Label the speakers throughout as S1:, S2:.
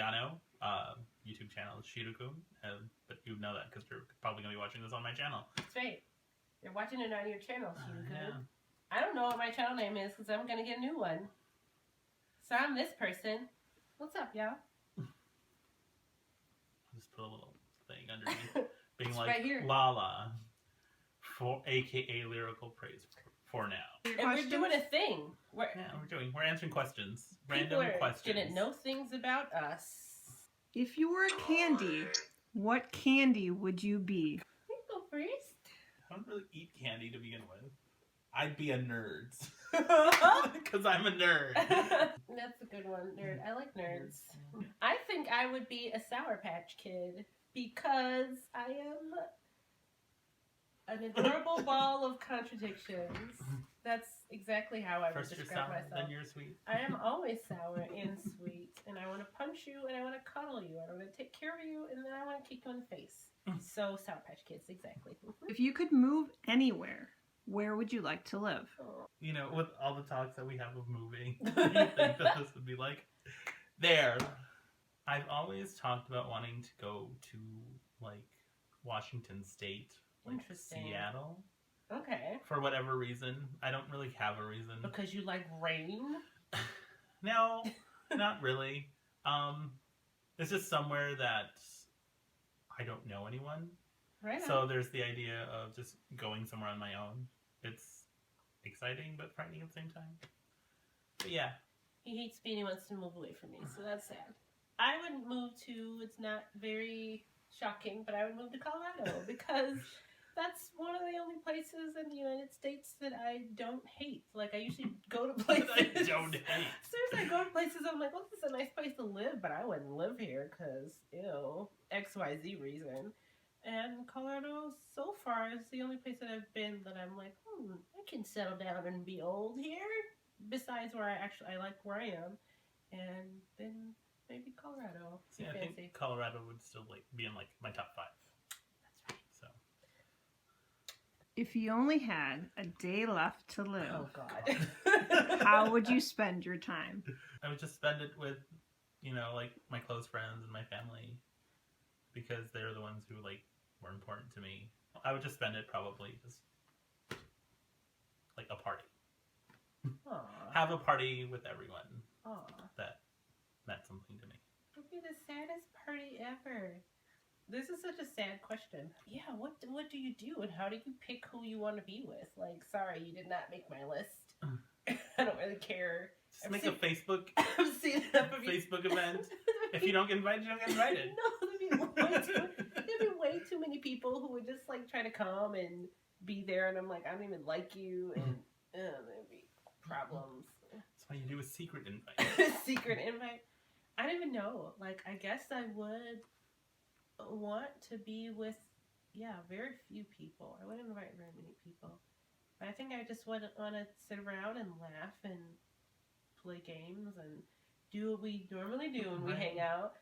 S1: Italiano. YouTube channel is Shirukun. But you know that because you're probably going to be watching this on my channel.
S2: That's right. You're watching it on your channel, Shirukun.
S1: Yeah.
S2: I don't know what my channel name is because I'm going to get a new one. So I'm this person. What's up, y'all?
S1: I'll just put a little thing underneath. Being like,
S2: right here.
S1: Lala, for AKA Lyrical Praise for now.
S2: And we're doing a thing.
S1: We're answering questions.
S2: People
S1: Random questions.
S2: Gonna know things about us.
S3: If you were a candy, what candy would you be?
S2: You go first.
S1: I don't really eat candy to begin with. I'd be a nerd. Because I'm a nerd.
S2: That's a good one, nerd. I like nerds. I think I would be a Sour Patch Kid because I am an adorable ball of contradictions. That's exactly how I would
S1: First you're
S2: describe
S1: sour,
S2: myself.
S1: then you're sweet.
S2: I am always sour and sweet, and I want to punch you, and I want to cuddle you, and I want to take care of you, and then I want to kick you in the face. So Sour Patch Kids, exactly.
S3: If you could move anywhere, where would you like to live?
S1: You know, with all the talks that we have of moving, you think that this would be like, there. I've always talked about wanting to go to, like, Washington State, like
S2: Interesting.
S1: Seattle.
S2: Okay.
S1: For whatever reason. I don't really have a reason.
S2: Because you like rain?
S1: No, not really. It's just somewhere that I don't know anyone.
S2: Right.
S1: So there's the idea of just going somewhere on my own. It's exciting but frightening at the same time. But yeah.
S2: He hates me and he wants to move away from me, so that's sad. I would move to, it's not very shocking, but I would move to Colorado because that's one of the only places in the United States that I don't hate. Like, I usually go to places.
S1: I don't hate.
S2: Seriously, I go to places, I'm like, well, this is a nice place to live, but I wouldn't live here because, ew, XYZ reason. And Colorado, so far, is the only place that I've been that I'm like, I can settle down and be old here. Besides where I like where I am. And then maybe Colorado.
S1: See, I think Colorado would still like be in like my top 5.
S2: That's right.
S1: So.
S3: If you only had a day left to live,
S2: Oh, God.
S3: how would you spend your time?
S1: I would just spend it with, you know, like my close friends and my family. Because they're the ones who like were important to me. I would just spend it probably just like a party.
S2: Aww.
S1: Have a party with everyone.
S2: Aww.
S1: That meant something to me.
S2: It would be the saddest party ever. This is such a sad question. Yeah, what do you do and how do you pick who you want to be with? Like, sorry, you did not make my list. I don't really care.
S1: Just make a Facebook
S2: I've seen enough of you.
S1: Facebook event. If you don't get invited, you don't get invited.
S2: No, there'd be way too many people who would just like try to come and be there, and I'm like, I don't even like you, and there'd be problems.
S1: That's why you do a secret invite.
S2: Secret invite. I don't even know. Like, I guess I would want to be with, very few people. I wouldn't invite very many people. But I think I just want to sit around and laugh and play games and do what we normally do when we hang out.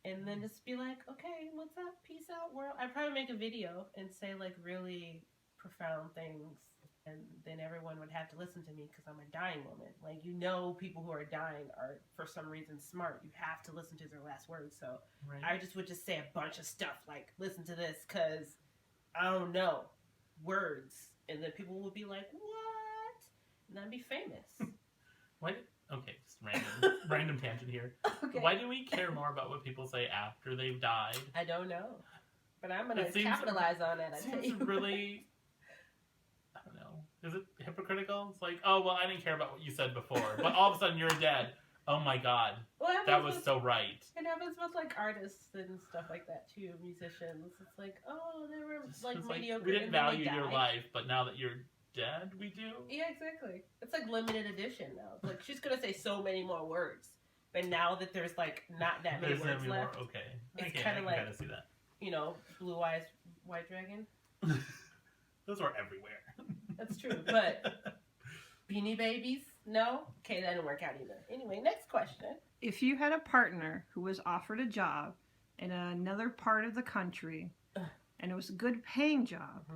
S2: And then just be like, okay, what's up? Peace out, world. I'd probably make a video and say, like, really profound things. And then everyone would have to listen to me because I'm a dying woman. Like, you know, people who are dying are, for some reason, smart. You have to listen to their last words. So I would just say a bunch of stuff like, listen to this because I don't know words. And then people would be like, what? And I'd be famous.
S1: Why? Okay, just random tangent here.
S2: Okay.
S1: Why do we care more about what people say after they've died?
S2: I don't know. But I'm going to capitalize on it, I tell you.
S1: Really, I don't know. Is it hypocritical? It's like, oh, well, I didn't care about what you said before. But all of a sudden you're dead. Oh my God.
S2: Well,
S1: that was so right.
S2: It happens with like artists and stuff like that too, musicians. It's like, oh, they were like mediocre.
S1: Like, we didn't value your life, but now that you're dead, we do.
S2: Yeah, exactly. It's like limited edition now. It's like she's gonna say so many more words, but now that there's like not that many words left,
S1: okay,
S2: it's kind of like,
S1: kind of see that.
S2: You know, Blue Eyes White Dragon.
S1: Those were everywhere.
S2: That's true, but Beanie Babies, no. Okay, that didn't work out either. Anyway, next question.
S3: If you had a partner who was offered a job in another part of the country, and it was a good paying job,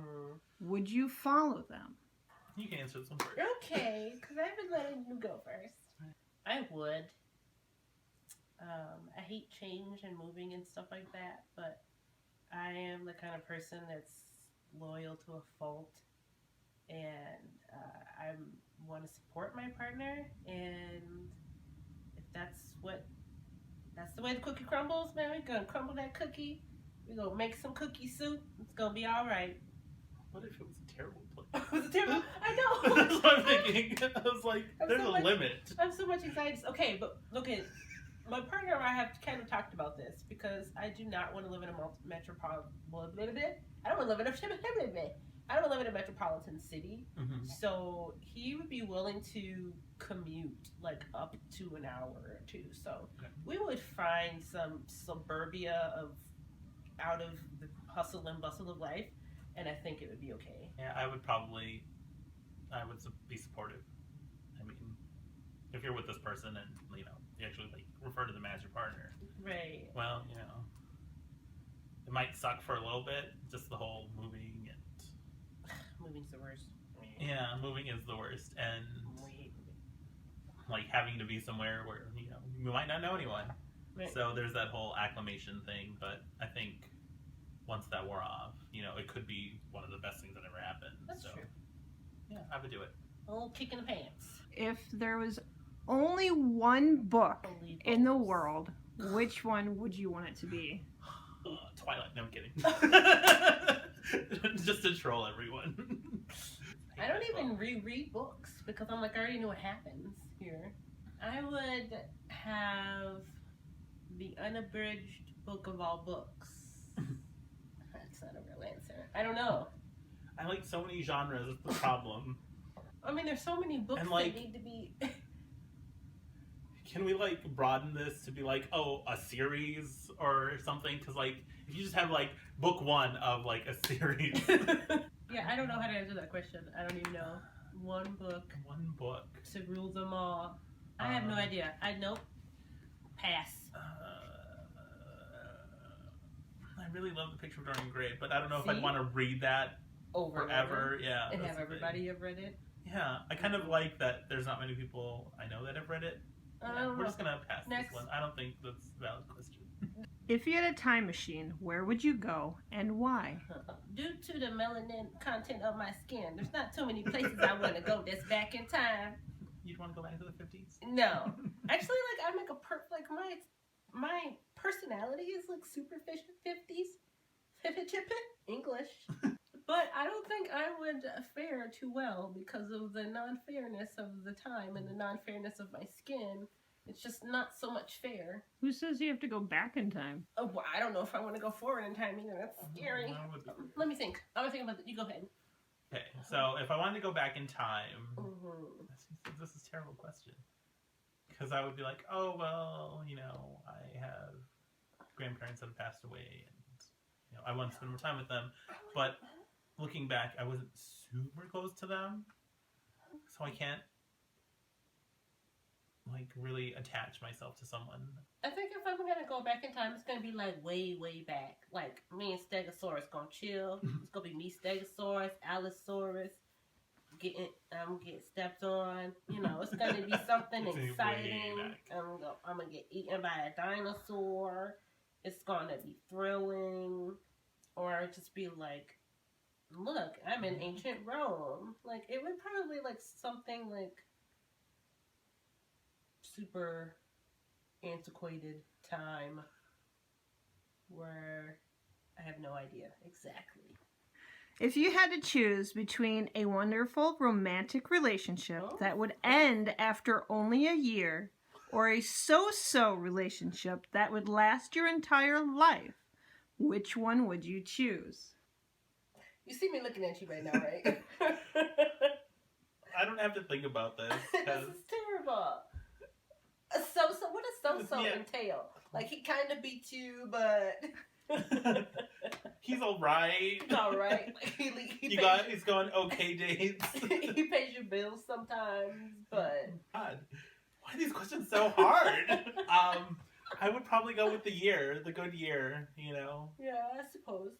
S3: would you follow them?
S1: You can answer this one first.
S2: Okay, because I've been letting you go first. I would. I hate change and moving and stuff like that, but I am the kind of person that's loyal to a fault, and I want to support my partner, and if that's the way the cookie crumbles, man, we're gonna crumble that cookie. We're gonna make some cookie soup. It's gonna be all right.
S1: What if it was a terrible place?
S2: Was it terrible? I know.
S1: That's what I'm thinking. I was like, there's a limit.
S2: I'm so much excited. Okay, but look at my partner and I have kind of talked about this because I do not want to live in a metropolitan. I don't want to live in a metropolitan city.
S1: Mm-hmm.
S2: So he would be willing to commute like up to an hour or two. So we would find some suburbia out of the hustle and bustle of life, and I think it would be okay.
S1: Yeah, I would be supportive. I mean, if you're with this person and you actually like refer to them as your partner,
S2: right?
S1: Well, it might suck for a little bit, just the whole moving and
S2: moving's the worst.
S1: Yeah, moving is the worst, and like having to be somewhere where you might not know anyone.
S2: Right.
S1: So there's that whole acclimation thing, but I think once that wore off, it could be one of the best things that ever happened.
S2: That's true.
S1: Yeah, I would do it.
S2: A little kick in the pants.
S3: If there was only one book in the world, which one would you want it to be?
S1: Twilight. No, I'm kidding. Just to troll everyone.
S2: I don't even reread books because I'm like, I already know what happens here. I would have the unabridged book of all books. That's not a real answer. I don't know.
S1: I like so many genres. That's the problem.
S2: I mean, there's so many books that need to be.
S1: Can we broaden this to be a series or something? Because if you just have book one of a series.
S2: Yeah, I don't know how to answer that question. I don't even know. One book.
S1: One book
S2: to rule them all. I have no idea. Nope. Pass.
S1: I really love The Picture of Dorian Gray, but I don't know if I'd want to read that
S2: over
S1: forever. Yeah,
S2: and have everybody have read it.
S1: Yeah, I kind of like that. There's not many people I know that have read it. We're just gonna pass this one. I don't think that's a valid question.
S3: If you had a time machine, where would you go and why?
S2: Due to the melanin content of my skin, there's not too many places I want to go that's back in time.
S1: You'd want to go back to the 50s?
S2: No. Actually, I make my personality is super 50s. English. But I don't think I would fare too well because of the non-fairness of the time and the non-fairness of my skin. It's just not so much fair.
S3: Who says you have to go back in time?
S2: Oh, well, I don't know if I want to go forward in time either. That's scary. Let me think. I'm going to think about it. You go ahead.
S1: Okay, so if I wanted to go back in time, this is a terrible question. Because I would be like, oh, well, I have grandparents that have passed away and, I want to spend more time with them. But looking back, I wasn't super close to them. So I can't, really attach myself to someone.
S2: I think if I'm going to go back in time, it's going to be, way, way back. Me and Stegosaurus going to chill. It's going to be me, Stegosaurus, Allosaurus. I'm getting stepped on. It's going to be something exciting. I'm going to get eaten by a dinosaur. It's going to be thrilling. Or just be look, I'm in ancient Rome. It would probably something super antiquated time where I have no idea exactly.
S3: If you had to choose between a wonderful romantic relationship that would end after only a year or a so-so relationship that would last your entire life, which one would you choose?
S2: You see me looking at you right now, right?
S1: I don't have to think about this.
S2: This is terrible. So what does so-so entail? He kind of beats you, but...
S1: He's alright.
S2: He's alright.
S1: He's going okay dates.
S2: He pays your bills sometimes, but...
S1: God, why are these questions so hard? I would probably go with the good year,
S2: Yeah, I suppose.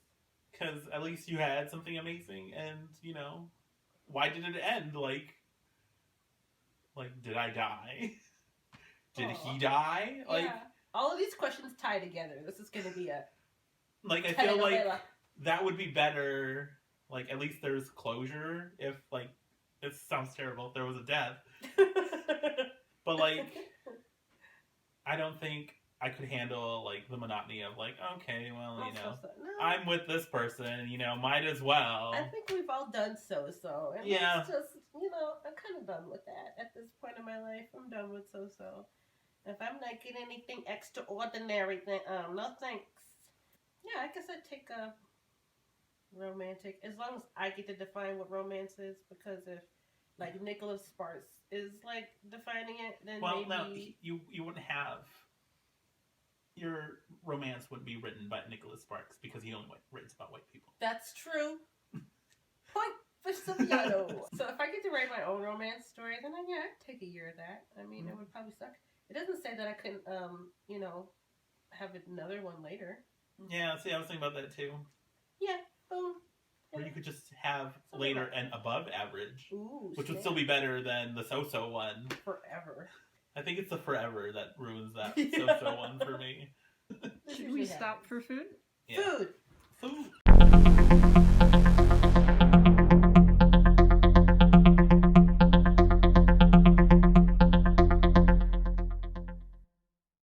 S1: Because at least you had something amazing, and, why did it end? Did I die? Did he die?
S2: All of these questions tie together. This is going to be a
S1: Like, I feel like
S2: telenovela.
S1: that would be better. Like, at least there's closure if, like, it sounds terrible if there was a death. But, like, I don't think I could handle, like, the monotony of, like, okay, well, you know,
S2: No.
S1: I'm with this person, you know, might as well.
S2: I think we've all done so-so. And
S1: Yeah.
S2: it's just, you know, I'm kind of done with that at this point in my life. I'm done with so-so. If I'm not getting anything extraordinary, then no thanks. Yeah, I guess I'd take a romantic, as long as I get to define what romance is, because if, like, Nicholas Sparks is, like, defining it, then
S1: Well,
S2: maybe...
S1: no, you wouldn't have... Your romance wouldn't be written by Nicholas Sparks because he only writes about white people.
S2: That's true. Point for Silviano. So if I get to write my own romance story, then yeah, I'd take a year of that. I mean, it would probably suck. It doesn't say that I couldn't, you know, have another one later.
S1: Yeah, see, I was thinking about that too.
S2: Yeah, boom.
S1: Or you could just have
S2: Something
S1: later
S2: like
S1: and above average,
S2: Ooh,
S1: which would
S2: snap.
S1: still be better than the so-so one.
S2: Forever.
S1: I think it's the forever that ruins that
S2: Yeah.
S1: so-so one for me.
S3: Should we stop for food?
S1: Yeah.
S2: Food.
S1: Food.